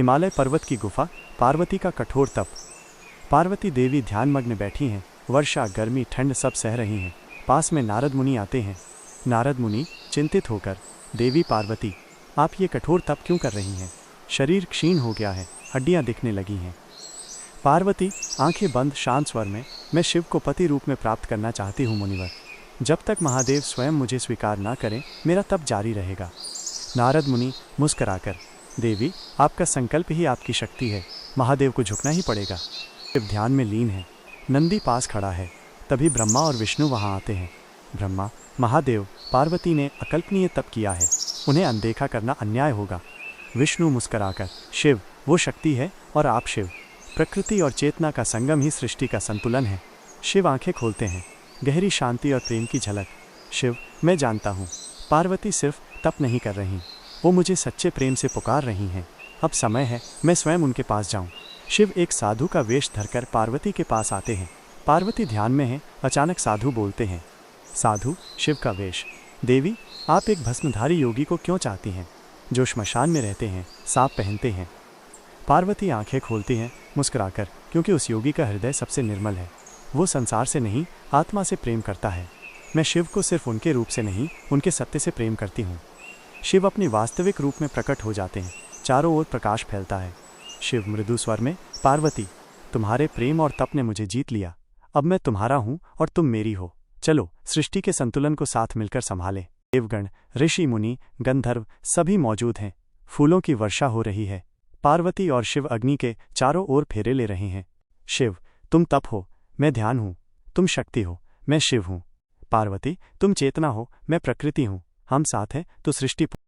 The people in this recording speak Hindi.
हिमालय पर्वत की गुफा, पार्वती का कठोर तप। पार्वती देवी ध्यानमग्न बैठी हैं। वर्षा, गर्मी, ठंड सब सह रही हैं। पास में नारद मुनि आते हैं। नारद मुनि चिंतित होकर, देवी पार्वती, आप ये कठोर तप क्यों कर रही हैं? शरीर क्षीण हो गया है, हड्डियां दिखने लगी हैं। पार्वती आंखें बंद शांत स्वर में, मैं शिव को पति रूप में प्राप्त करना चाहती हूँ मुनिवर। जब तक महादेव स्वयं मुझे स्वीकार ना करें, मेरा तप जारी रहेगा। नारद मुनि मुस्कराकर, देवी, आपका संकल्प ही आपकी शक्ति है, महादेव को झुकना ही पड़ेगा। शिव ध्यान में लीन है। नंदी पास खड़ा है। तभी ब्रह्मा और विष्णु वहां आते हैं। ब्रह्मा, महादेव, पार्वती ने अकल्पनीय तप किया है, उन्हें अनदेखा करना अन्याय होगा। विष्णु मुस्कराकर, शिव वो शक्ति है और आप शिव। प्रकृति और चेतना का संगम ही सृष्टि का संतुलन है। शिव आंखें खोलते हैं, गहरी शांति और प्रेम की झलक। शिव, मैं जानता हूँ, पार्वती सिर्फ तप नहीं कर रही, वो मुझे सच्चे प्रेम से पुकार रही हैं। अब समय है मैं स्वयं उनके पास जाऊं। शिव एक साधु का वेश धरकर पार्वती के पास आते हैं। पार्वती ध्यान में है। अचानक साधु बोलते हैं। साधु, शिव का वेश। देवी, आप एक भस्मधारी योगी को क्यों चाहती हैं, जो श्मशान में रहते हैं, सांप पहनते हैं? पार्वती आंखें खोलती हैं मुस्कुराकर, क्योंकि उस योगी का हृदय सबसे निर्मल है। वो संसार से नहीं, आत्मा से प्रेम करता है। मैं शिव को सिर्फ उनके रूप से नहीं, उनके सत्य से प्रेम करती हूँ। शिव अपने वास्तविक रूप में प्रकट हो जाते हैं। चारों ओर प्रकाश फैलता है। शिव मृदु स्वर में, पार्वती, तुम्हारे प्रेम और तप ने मुझे जीत लिया। अब मैं तुम्हारा हूँ और तुम मेरी हो। चलो सृष्टि के संतुलन को साथ मिलकर संभालें। देवगण, ऋषि मुनि, गंधर्व सभी मौजूद हैं। फूलों की वर्षा हो रही है। पार्वती और शिव अग्नि के चारों ओर फेरे ले रहे हैं। शिव, तुम तप हो, मैं ध्यान हूँ। तुम शक्ति हो, मैं शिव हूँ। पार्वती, तुम चेतना हो, मैं प्रकृति हूँ। हम साथ हैं तो सृष्टि